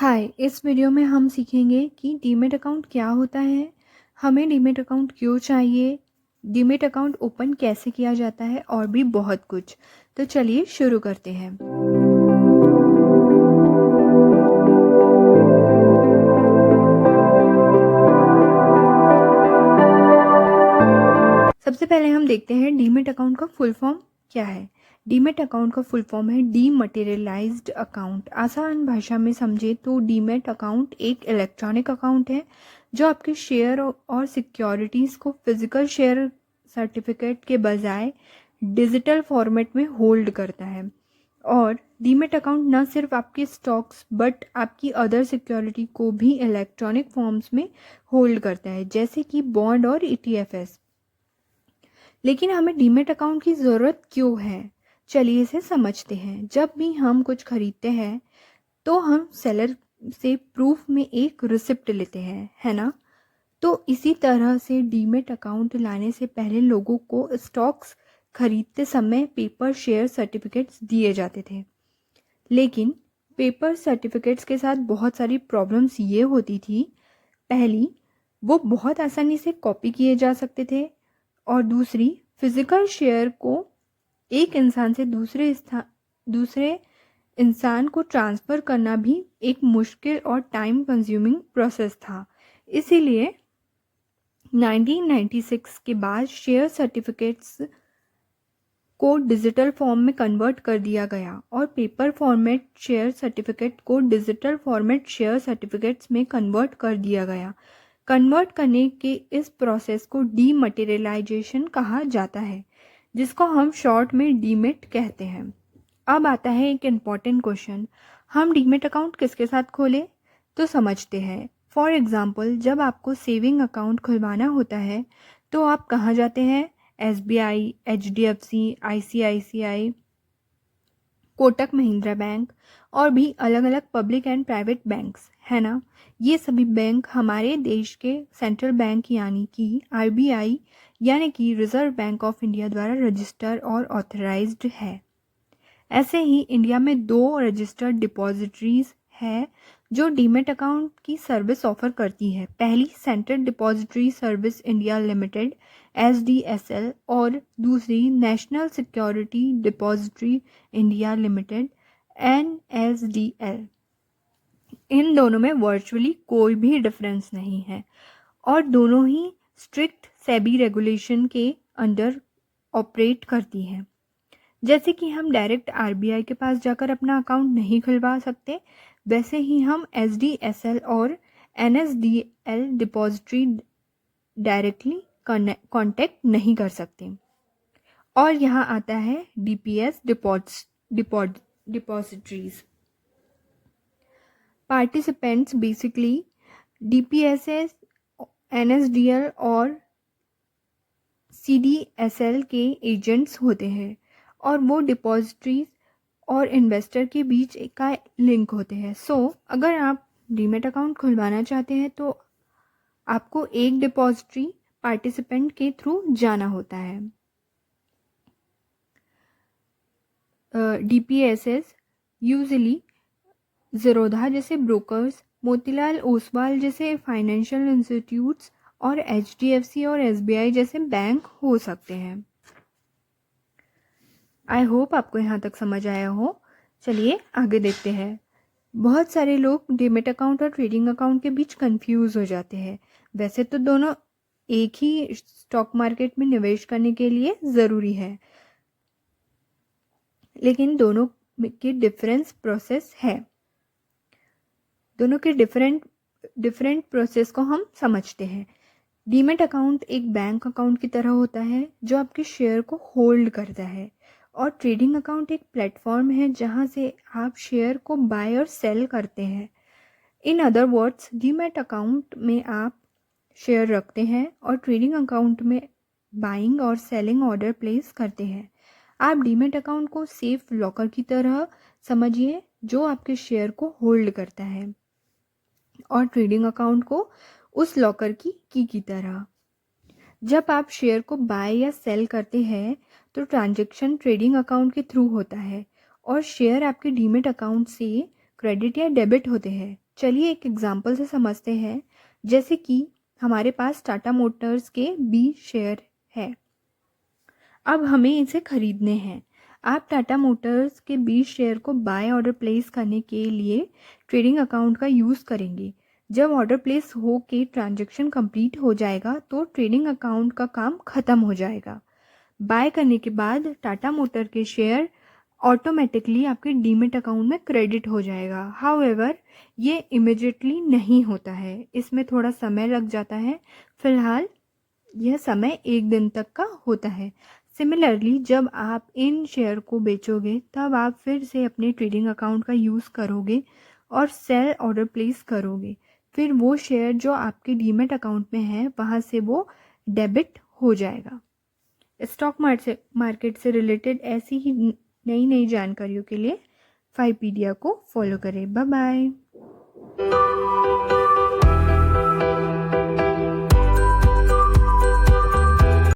हाय, इस वीडियो में हम सीखेंगे कि डीमैट अकाउंट क्या होता है, हमें डीमैट अकाउंट क्यों चाहिए, डीमैट अकाउंट ओपन कैसे किया जाता है और भी बहुत कुछ। तो चलिए शुरू करते हैं। सबसे पहले हम देखते हैं डीमैट अकाउंट का फुल फॉर्म क्या है। डीमैट अकाउंट का फुल फॉर्म है डीमटेरियलाइज्ड अकाउंट। आसान भाषा में समझे तो डीमैट अकाउंट एक इलेक्ट्रॉनिक अकाउंट है जो आपके शेयर और सिक्योरिटीज़ को फिजिकल शेयर सर्टिफिकेट के बजाय डिजिटल फॉर्मेट में होल्ड करता है। और डीमैट अकाउंट न सिर्फ आपके स्टॉक्स बट आपकी अदर सिक्योरिटी को भी इलेक्ट्रॉनिक फॉर्म्स में होल्ड करता है, जैसे कि बॉन्ड और ईटीएफएस। लेकिन हमें डीमैट अकाउंट की ज़रूरत क्यों है, चलिए इसे समझते हैं। जब भी हम कुछ खरीदते हैं तो हम सेलर से प्रूफ में एक रिसिप्ट लेते हैं, है ना। तो इसी तरह से डीमैट अकाउंट लाने से पहले लोगों को स्टॉक्स खरीदते समय पेपर शेयर सर्टिफिकेट्स दिए जाते थे। लेकिन पेपर सर्टिफिकेट्स के साथ बहुत सारी प्रॉब्लम्स ये होती थी। पहली, वो बहुत आसानी से कॉपी किए जा सकते थे, और दूसरी, फिजिकल शेयर को एक इंसान से दूसरे इंसान को ट्रांसफ़र करना भी एक मुश्किल और टाइम कंज्यूमिंग प्रोसेस था। इसीलिए 1996 के बाद शेयर सर्टिफिकेट्स को डिजिटल फॉर्म में कन्वर्ट कर दिया गया और पेपर फॉर्मेट शेयर सर्टिफिकेट को डिजिटल फॉर्मेट शेयर सर्टिफिकेट्स में कन्वर्ट कर दिया गया। कन्वर्ट करने के इस प्रोसेस को डीमटेरियलाइजेशन कहा जाता है, जिसको हम शॉर्ट में डीमैट कहते हैं। अब आता है एक इम्पॉर्टेंट क्वेश्चन, हम डीमैट अकाउंट किसके साथ खोलें? तो समझते हैं। फॉर एग्ज़ाम्पल, जब आपको सेविंग अकाउंट खुलवाना होता है तो आप कहाँ जाते हैं? SBI, HDFC, ICICI, Kotak Mahindra bank और भी अलग अलग पब्लिक एंड प्राइवेट बैंक्स, है ना। ये सभी बैंक हमारे देश के सेंट्रल बैंक यानी कि RBI यानी कि रिजर्व बैंक ऑफ इंडिया द्वारा रजिस्टर और ऑथराइज्ड है। ऐसे ही इंडिया में 2 रजिस्टर्ड डिपॉजिटरीज है जो डीमैट अकाउंट की सर्विस ऑफर करती है। पहली central depository service India limited SDSL और दूसरी national security depository India limited NSDL। इन दोनों में वर्चुअली कोई भी डिफरेंस नहीं है और दोनों ही स्ट्रिक्ट सेबी रेगुलेशन के अंडर ऑपरेट करती हैं। जैसे कि हम डायरेक्ट RBI के पास जाकर अपना अकाउंट नहीं खुलवा सकते, वैसे ही हम SDSL और NSDL डिपॉजिटरी डायरेक्टली कांटेक्ट नहीं कर सकते। और यहाँ आता है DPS depositories. Participants basically DPSS, NSDL और CDSL के एजेंट्स होते हैं और वो डिपॉजिटरीज और इन्वेस्टर के बीच का लिंक होते हैं। अगर आप डीमैट अकाउंट खुलवाना चाहते हैं तो आपको एक डिपॉजिटरी पार्टिसिपेंट के थ्रू जाना होता है। DPSS यूजुअली ज़ीरोधा जैसे ब्रोकर्स, मोतीलाल ओसवाल जैसे फाइनेंशियल इंस्टीट्यूट्स और HDFC और SBI जैसे बैंक हो सकते हैं। आई होप आपको यहाँ तक समझ आया हो। चलिए आगे देखते हैं। बहुत सारे लोग डीमैट अकाउंट और ट्रेडिंग अकाउंट के बीच कंफ्यूज हो जाते हैं। वैसे तो दोनों एक ही स्टॉक मार्केट में निवेश करने के लिए ज़रूरी है, लेकिन दोनों के डिफरेंस प्रोसेस है। दोनों के डिफरेंट प्रोसेस को हम समझते हैं। डीमैट अकाउंट एक बैंक अकाउंट की तरह होता है जो आपके शेयर को होल्ड करता है, और ट्रेडिंग अकाउंट एक प्लेटफॉर्म है जहां से आप शेयर को बाय और सेल करते हैं। In other words, demat account में आप शेयर रखते हैं और ट्रेडिंग अकाउंट में बाइंग और सेलिंग ऑर्डर प्लेस करते हैं। आप डीमैट अकाउंट को सेफ लॉकर की तरह समझिए जो आपके शेयर को होल्ड करता है, और ट्रेडिंग अकाउंट को उस लॉकर की तरह। जब आप शेयर को बाय या सेल करते हैं तो ट्रांजैक्शन ट्रेडिंग अकाउंट के थ्रू होता है और शेयर आपके डीमैट अकाउंट से क्रेडिट या डेबिट होते हैं। चलिए एक एग्जांपल से समझते हैं। जैसे कि हमारे पास टाटा मोटर्स के 20 शेयर है, अब हमें इसे खरीदने हैं। आप टाटा मोटर्स के 20 शेयर को बाय ऑर्डर प्लेस करने के लिए ट्रेडिंग अकाउंट का यूज़ करेंगे। जब ऑर्डर प्लेस हो के ट्रांजैक्शन कंप्लीट हो जाएगा तो ट्रेडिंग अकाउंट का काम ख़त्म हो जाएगा। बाय करने के बाद टाटा मोटर के शेयर ऑटोमेटिकली आपके डीमेट अकाउंट में क्रेडिट हो जाएगा। हाउएवर ये इमिजिएटली नहीं होता है, इसमें थोड़ा समय लग जाता है। फिलहाल यह समय 1 दिन तक का होता है। सिमिलरली जब आप इन शेयर को बेचोगे तब आप फिर से अपने ट्रेडिंग अकाउंट का यूज़ करोगे और सेल ऑर्डर प्लेस करोगे। फिर वो शेयर जो आपके डीमेट अकाउंट में है वहाँ से वो डेबिट हो जाएगा। स्टॉक मार्केट से रिलेटेड ऐसी ही नई नई जानकारियों के लिए फाइवपीडिया को फॉलो करें। Bye bye.